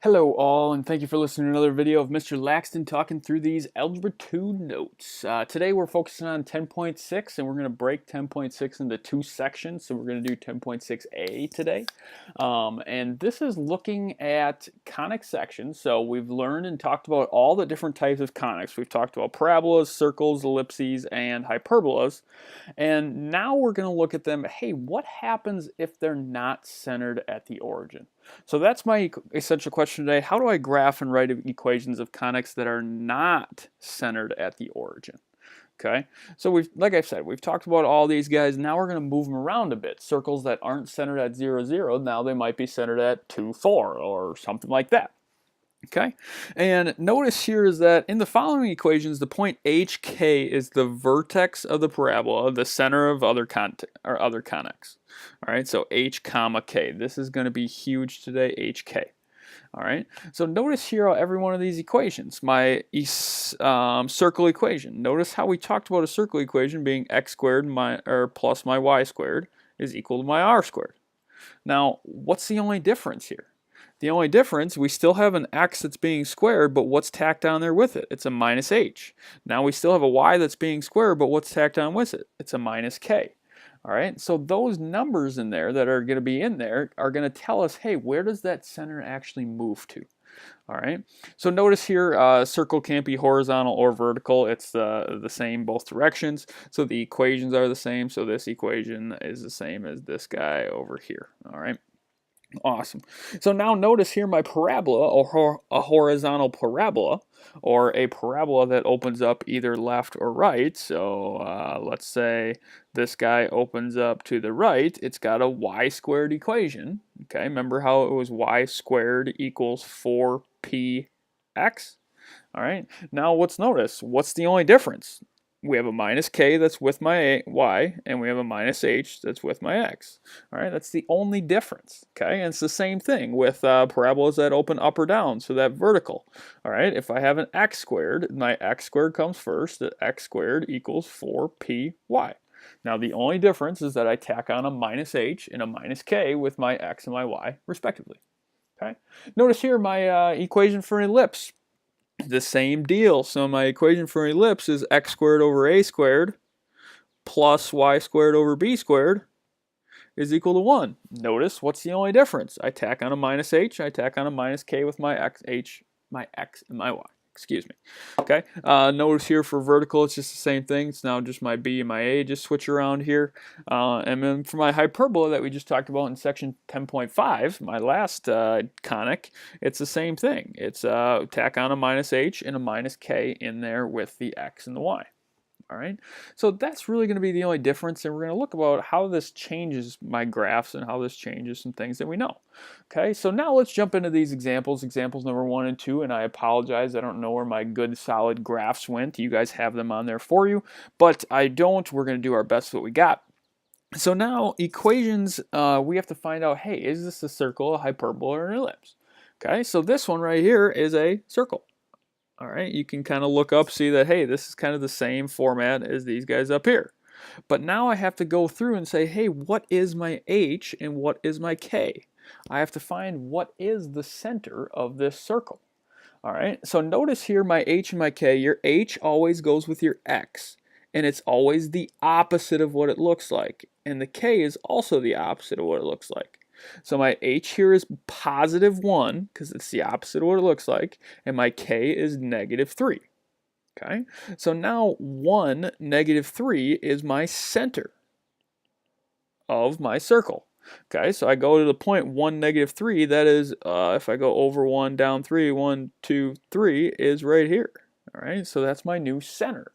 Hello all, and thank you for listening to another video of Mr. Laxton talking through these Algebra 2 notes. Today we're focusing on 10.6, and we're going to break 10.6 into two sections. So we're going to do 10.6a today. And this is looking at conic sections. So we've learned and talked about all the different types of conics. We've talked about parabolas, circles, ellipses, and hyperbolas. And now we're going to look at them. Hey, what happens if they're not centered at the origin? So that's my essential question today. How do I graph and write equations of conics that are not centered at the origin? Okay, so like I said, we've talked about all these guys. Now we're going to move them around a bit. Circles that aren't centered at 0, 0, now they might be centered at 2, 4 or something like that. Okay, and notice here is that in the following equations, the point HK is the vertex of the parabola, the center of other conics. All right, so H comma K. This is going to be huge today, HK. All right, so notice here every one of these equations. My circle equation. Notice how we talked about a circle equation being x squared plus my y squared is equal to my r squared. Now, what's the only difference here? The only difference, we still have an x that's being squared, but what's tacked on there with it? It's a minus h. Now we still have a y that's being squared, but what's tacked on with it? It's a minus k. All right, so those numbers in there that are going to be in there are going to tell us, hey, where does that center actually move to? All right, so notice here, circle can't be horizontal or vertical. It's the same both directions. So the equations are the same. So this equation is the same as this guy over here. All right. Awesome. So now notice here my parabola, or a horizontal parabola, or a parabola that opens up either left or right. So let's say this guy opens up to the right. It's got a y squared equation. Okay, remember how it was y squared equals 4px? All right, now let's notice, what's the only difference? We have a minus k that's with my y, and we have a minus h that's with my x. All right, that's the only difference. Okay, and it's the same thing with parabolas that open up or down, so that vertical. All right, if I have an x squared, my x squared comes first. The x squared equals 4py. Now the only difference is that I tack on a minus h and a minus k with my x and my y respectively. Okay, notice here my equation for an ellipse. The same deal. So my equation for an ellipse is x squared over a squared plus y squared over b squared is equal to 1. Notice what's the only difference? I tack on a minus h, I tack on a minus k with my x, and my y. Excuse me. Okay. Notice here for vertical, it's just the same thing. It's now just my b and my a. Just switch around here. And then for my hyperbola that we just talked about in section 10.5, my last conic, it's the same thing. It's tack on a minus h and a minus k in there with the x and the y. All right, so that's really going to be the only difference, and we're going to look about how this changes my graphs and how this changes some things that we know. Okay, so now let's jump into these examples number 1 and 2, and I apologize, I don't know where my good solid graphs went. You guys have them on there for you, but I don't. We're going to do our best with what we got. So now equations, we have to find out, hey, is this a circle, a hyperbola, or an ellipse? Okay, so this one right here is a circle. All right, you can kind of look up, see that, hey, this is kind of the same format as these guys up here. But now I have to go through and say, hey, what is my h and what is my k? I have to find what is the center of this circle. All right, so notice here my h and my k. Your h always goes with your x, and it's always the opposite of what it looks like. And the k is also the opposite of what it looks like. So my h here is positive 1 because it's the opposite of what it looks like, and my k is negative 3. Okay, so now 1, negative 3 is my center of my circle. Okay, so I go to the point 1, negative 3, that is, if I go over 1, down 3, 1, 2, 3 is right here. All right, so that's my new center.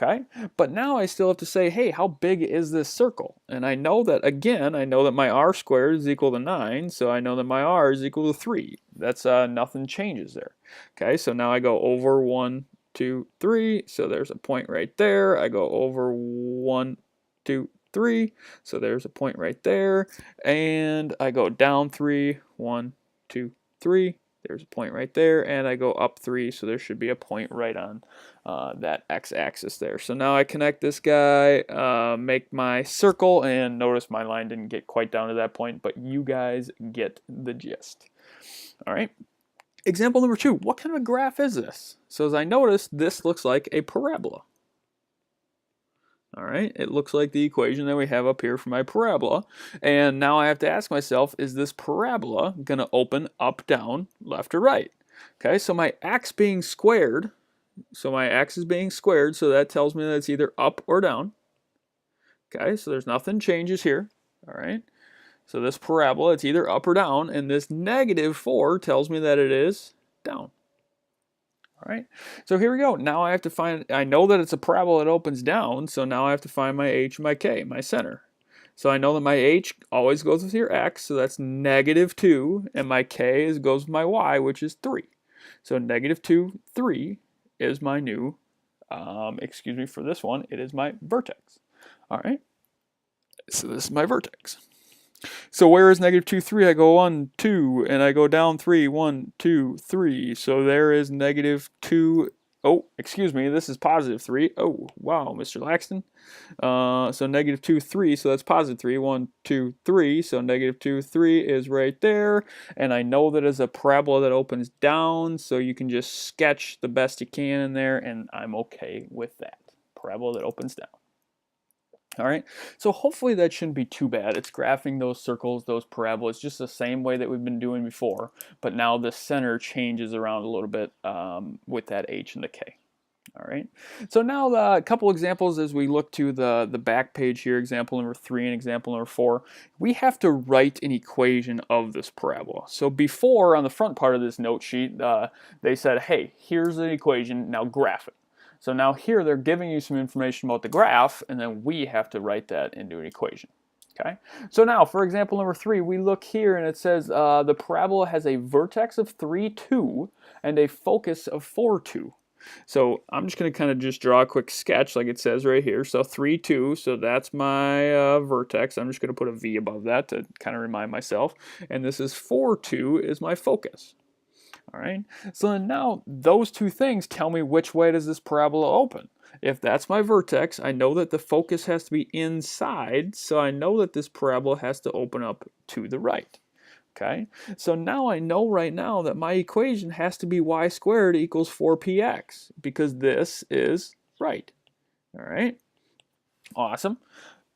Okay, but now I still have to say, hey, how big is this circle? And I know that, again, I know that my r squared is equal to 9, so I know that my r is equal to 3. That's nothing changes there. Okay, so now I go over 1, 2, 3, so there's a point right there. I go over 1, 2, 3, so there's a point right there. And I go down 3, 1, 2, 3. There's a point right there, and I go up 3, so there should be a point right on that x-axis there. So now I connect this guy, make my circle, and notice my line didn't get quite down to that point, but you guys get the gist. All right. Example number 2, what kind of a graph is this? So as I noticed, this looks like a parabola. All right, it looks like the equation that we have up here for my parabola. And now I have to ask myself, is this parabola going to open up, down, left, or right? Okay, so my x being squared, so my x is being squared, so that tells me that it's either up or down. Okay, so there's nothing changes here. All right, so this parabola, it's either up or down, and this -4 tells me that it is down. All right, so here we go. Now I have to find, I know that it's a parabola that opens down, so now I have to find my h and my k, my center. So I know that my h always goes with your x, so that's -2, and my k goes with my y, which is 3. So -2, 3 is my new, excuse me for this one, it is my vertex. All right, so this is my vertex. So where is -2, 3? I go 1, 2, and I go down 3, 1, 2, 3. So there is -2. Oh, excuse me, this is +3. Oh, wow, Mr. Laxton. So -2, 3, so that's +3. 1, 2, 3. So -2, 3 is right there. And I know that is a parabola that opens down, so you can just sketch the best you can in there, and I'm okay with that. Parabola that opens down. All right, so hopefully that shouldn't be too bad. It's graphing those circles, those parabolas, just the same way that we've been doing before, but now the center changes around a little bit with that h and the k. All right, so now a couple examples as we look to the back page here, example number 3 and example number 4. We have to write an equation of this parabola. So before, on the front part of this note sheet, they said, hey, here's an equation, now graph it. So now here they're giving you some information about the graph, and then we have to write that into an equation. Okay. So now for example number 3, we look here and it says the parabola has a vertex of 3, 2 and a focus of 4, 2. So I'm just going to kind of just draw a quick sketch like it says right here. So 3, 2, so that's my vertex. I'm just going to put a V above that to kind of remind myself. And this is 4, 2 is my focus. All right, so then now those two things tell me which way does this parabola open. If that's my vertex, I know that the focus has to be inside, so I know that this parabola has to open up to the right. Okay, so now I know right now that my equation has to be y squared equals 4px, because this is right. All right, awesome,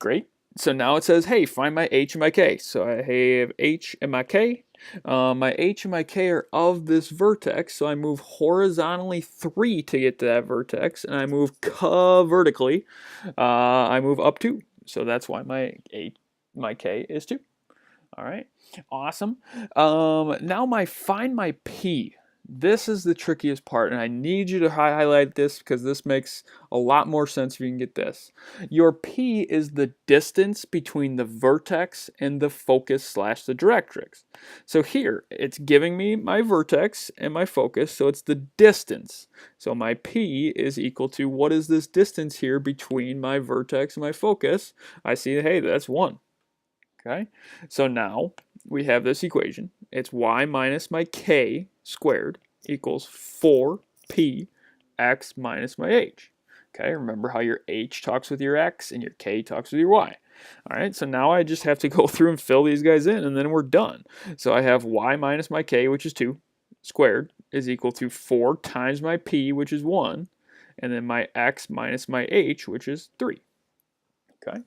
great. So now it says, hey, find my h and my k. So I have h and my k. My h and my k are of this vertex, so I move horizontally 3 to get to that vertex, and I move vertically, I move up 2. So that's why my k is 2. All right, awesome. Now find my p. This is the trickiest part, and I need you to highlight this because this makes a lot more sense if you can get this. Your P is the distance between the vertex and the focus / the directrix. So here, it's giving me my vertex and my focus, so it's the distance. So my P is equal to, what is this distance here between my vertex and my focus? I see, hey, that's 1. Okay, so now we have this equation. It's y minus my k squared equals 4p x minus my h. Okay, remember how your h talks with your x and your k talks with your y. All right, so now I just have to go through and fill these guys in, and then we're done. So I have y minus my k, which is 2, squared, is equal to 4 times my p, which is 1, and then my x minus my h, which is 3. Okay.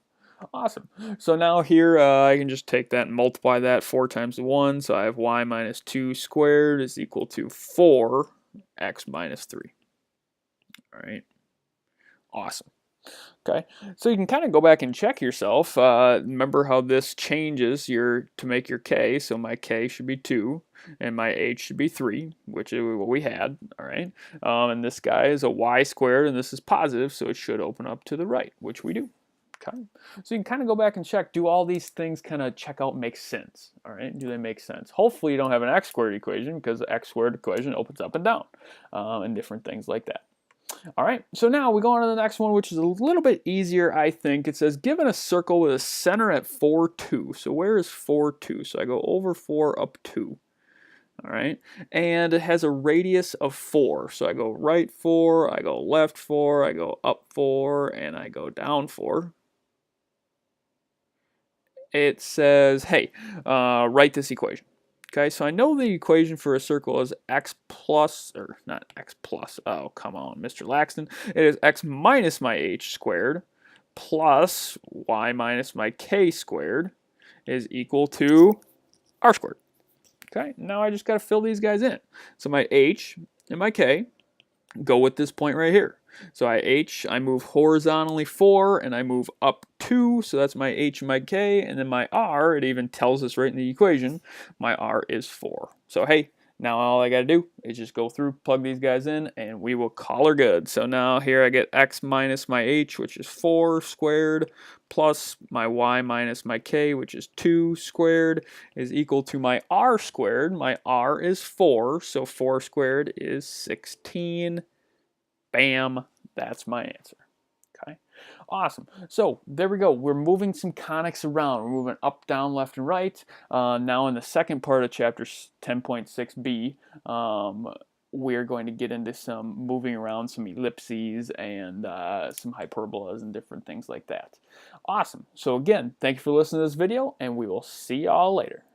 Awesome. So now here I can just take that and multiply that 4 times 1. So I have y minus 2 squared is equal to 4x minus 3. All right. Awesome. Okay. So you can kind of go back and check yourself. Remember how this changes to make your k. So my k should be 2 and my h should be 3, which is what we had. All right. And this guy is a y squared and this is positive, so it should open up to the right, which we do. Okay. So you can kind of go back and check, do all these things kind of check out make sense? All right, do they make sense? Hopefully you don't have an x squared equation, because the x squared equation opens up and down and different things like that. All right, so now we go on to the next one, which is a little bit easier, I think. It says, given a circle with a center at 4, 2. So where is 4, 2? So I go over 4, up 2. All right, and it has a radius of 4. So I go right 4, I go left 4, I go up 4, and I go down 4. It says, hey, write this equation. Okay, so I know the equation for a circle is x plus, or not x plus, oh, come on, Mr. Laxton. It is x minus my h squared plus y minus my k squared is equal to r squared. Okay, now I just got to fill these guys in. So my h and my k go with this point right here. So I move horizontally 4, and I move up 2, so that's my h and my k, and then my r, it even tells us right in the equation, my r is 4. So hey, now all I got to do is just go through, plug these guys in, and we will call her good. So now here I get x minus my h, which is 4 squared, plus my y minus my k, which is 2 squared, is equal to my r squared. My r is 4, so 4 squared is 16. Bam, that's my answer. Okay, awesome. So there we go. We're moving some conics around. We're moving up, down, left, and right. Now in the second part of chapter 10.6b, we're going to get into some moving around, some ellipses, and some hyperbolas and different things like that. Awesome. So again, thank you for listening to this video, and we will see y'all later.